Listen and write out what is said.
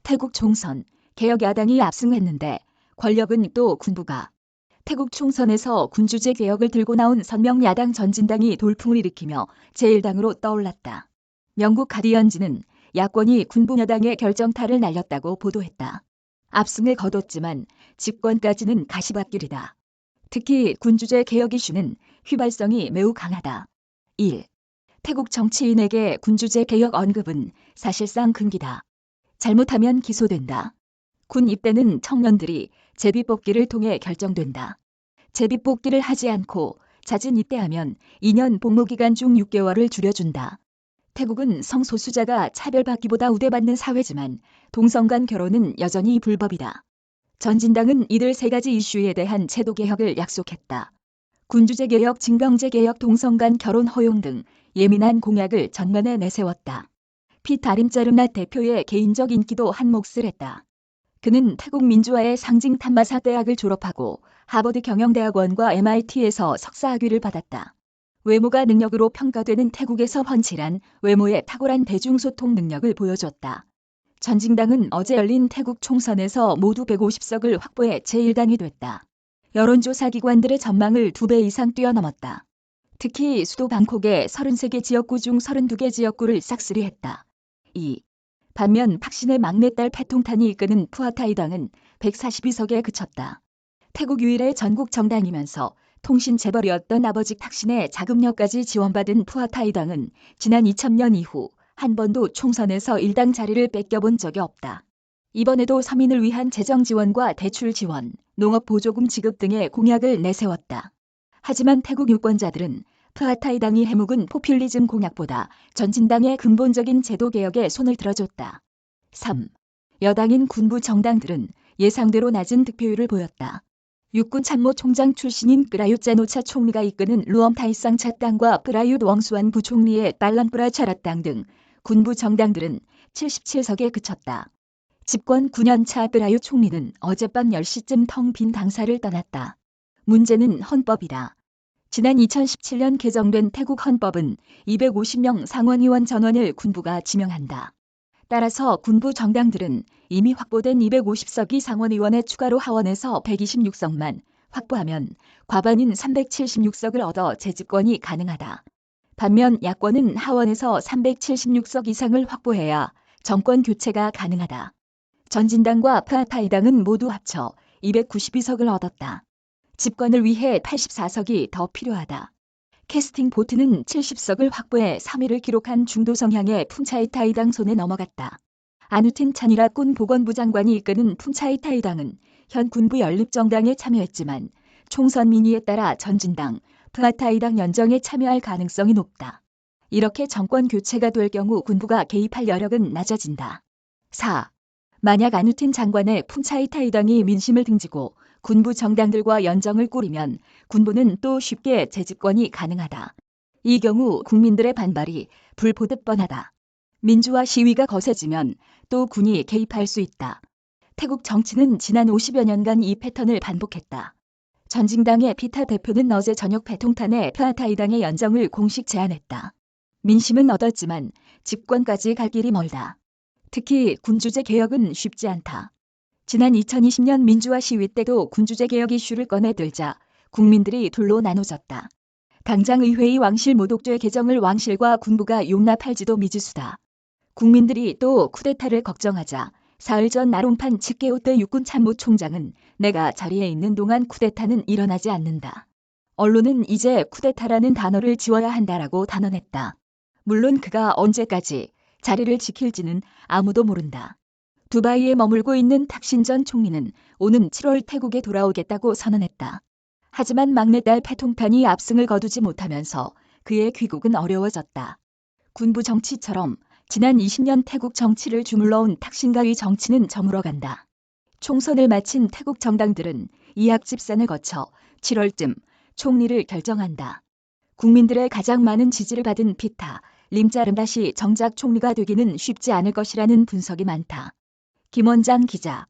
태국 총선, 개혁 야당이 압승했는데 권력은 또 군부가. 태국 총선에서 군주제 개혁을 들고 나온 선명 야당 전진당이 돌풍을 일으키며 제1당으로 떠올랐다. 영국 가디언지는 야권이 군부 여당의 결정타를 날렸다고 보도했다. 압승을 거뒀지만 집권까지는 가시밭길이다. 특히 군주제 개혁 이슈는 휘발성이 매우 강하다. 1. 태국 정치인에게 군주제 개혁 언급은 사실상 금기다. 잘못하면 기소된다. 군 입대는 청년들이 제비뽑기를 통해 결정된다. 제비뽑기를 하지 않고 잦은 입대하면 2년 복무기간 중 6개월을 줄여준다. 태국은 성소수자가 차별받기보다 우대받는 사회지만 동성 간 결혼은 여전히 불법이다. 전진당은 이들 세 가지 이슈에 대한 제도 개혁을 약속했다. 군주제 개혁, 징병제 개혁, 동성 간 결혼 허용 등 예민한 공약을 전면에 내세웠다. 피타림자르낫 대표의 개인적 인기도 한 몫을 했다. 그는 태국 민주화의 상징 탐마사 대학을 졸업하고 하버드 경영대학원과 MIT에서 석사학위를 받았다. 외모가 능력으로 평가되는 태국에서 훤칠한 외모에 탁월한 대중소통 능력을 보여줬다. 전진당은 어제 열린 태국 총선에서 모두 150석을 확보해 제1당이 됐다. 여론조사 기관들의 전망을 2배 이상 뛰어넘었다. 특히 수도 방콕의 33개 지역구 중 32개 지역구를 싹쓸이했다. 2. 반면 탁신의 막내딸 패통탄이 이끄는 푸아타이당은 142석에 그쳤다. 태국 유일의 전국 정당이면서 통신 재벌이었던 아버지 탁신의 자금력까지 지원받은 푸아타이당은 지난 2000년 이후 한 번도 총선에서 1당 자리를 뺏겨본 적이 없다. 이번에도 서민을 위한 재정 지원과 대출 지원, 농업 보조금 지급 등의 공약을 내세웠다. 하지만 태국 유권자들은 푸아타이당이 해묵은 포퓰리즘 공약보다 전진당의 근본적인 제도 개혁에 손을 들어줬다. 3. 여당인 군부 정당들은 예상대로 낮은 득표율을 보였다. 육군 참모총장 출신인 프라윕 짜노차 총리가 이끄는 루엄타이상차당과 프라윕 웡수안 부총리의 빨란프라차라당 등 군부 정당들은 77석에 그쳤다. 집권 9년차 프라윕 총리는 어젯밤 10시쯤 텅 빈 당사를 떠났다. 문제는 헌법이다. 지난 2017년 개정된 태국 헌법은 250명 상원의원 전원을 군부가 지명한다. 따라서 군부 정당들은 이미 확보된 250석이 상원의원에 추가로 하원에서 126석만 확보하면 과반인 376석을 얻어 재집권이 가능하다. 반면 야권은 하원에서 376석 이상을 확보해야 정권 교체가 가능하다. 전진당과 푸아타이당은 모두 합쳐 292석을 얻었다. 집권을 위해 84석이 더 필요하다. 캐스팅 보트는 70석을 확보해 3위를 기록한 중도 성향의 푼차이타이당 손에 넘어갔다. 아누틴 차니라군 보건부 장관이 이끄는 푼차이타이당은 현 군부 연립정당에 참여했지만 총선 민의에 따라 전진당, 푸아타이당 연정에 참여할 가능성이 높다. 이렇게 정권 교체가 될 경우 군부가 개입할 여력은 낮아진다. 4. 만약 아누틴 장관의 푼차이타이당이 민심을 등지고 군부 정당들과 연정을 꾸리면 군부는 또 쉽게 재집권이 가능하다. 이 경우 국민들의 반발이 불보듯 뻔하다. 민주화 시위가 거세지면 또 군이 개입할 수 있다. 태국 정치는 지난 50여 년간 이 패턴을 반복했다. 전진당의 피타 대표는 어제 저녁 패통탄에 푸아타이당의 연정을 공식 제안했다. 민심은 얻었지만 집권까지 갈 길이 멀다. 특히 군주제 개혁은 쉽지 않다. 지난 2020년 민주화 시위 때도 군주제 개혁 이슈를 꺼내들자 국민들이 둘로 나눠졌다. 당장 의회의 왕실 모독죄 개정을 왕실과 군부가 용납할지도 미지수다. 국민들이 또 쿠데타를 걱정하자 사흘 전 나롬판 츠케오떼 육군 참모총장은 내가 자리에 있는 동안 쿠데타는 일어나지 않는다. 언론은 이제 쿠데타라는 단어를 지워야 한다라고 단언했다. 물론 그가 언제까지 자리를 지킬지는 아무도 모른다. 두바이에 머물고 있는 탁신 전 총리는 오는 7월 태국에 돌아오겠다고 선언했다. 하지만 막내딸 패통탄이 압승을 거두지 못하면서 그의 귀국은 어려워졌다. 군부 정치처럼 지난 20년 태국 정치를 주물러온 탁신가의 정치는 저물어간다. 총선을 마친 태국 정당들은 이학집산을 거쳐 7월쯤 총리를 결정한다. 국민들의 가장 많은 지지를 받은 피타, 림자르낫이 정작 총리가 되기는 쉽지 않을 것이라는 분석이 많다. 김원장 기자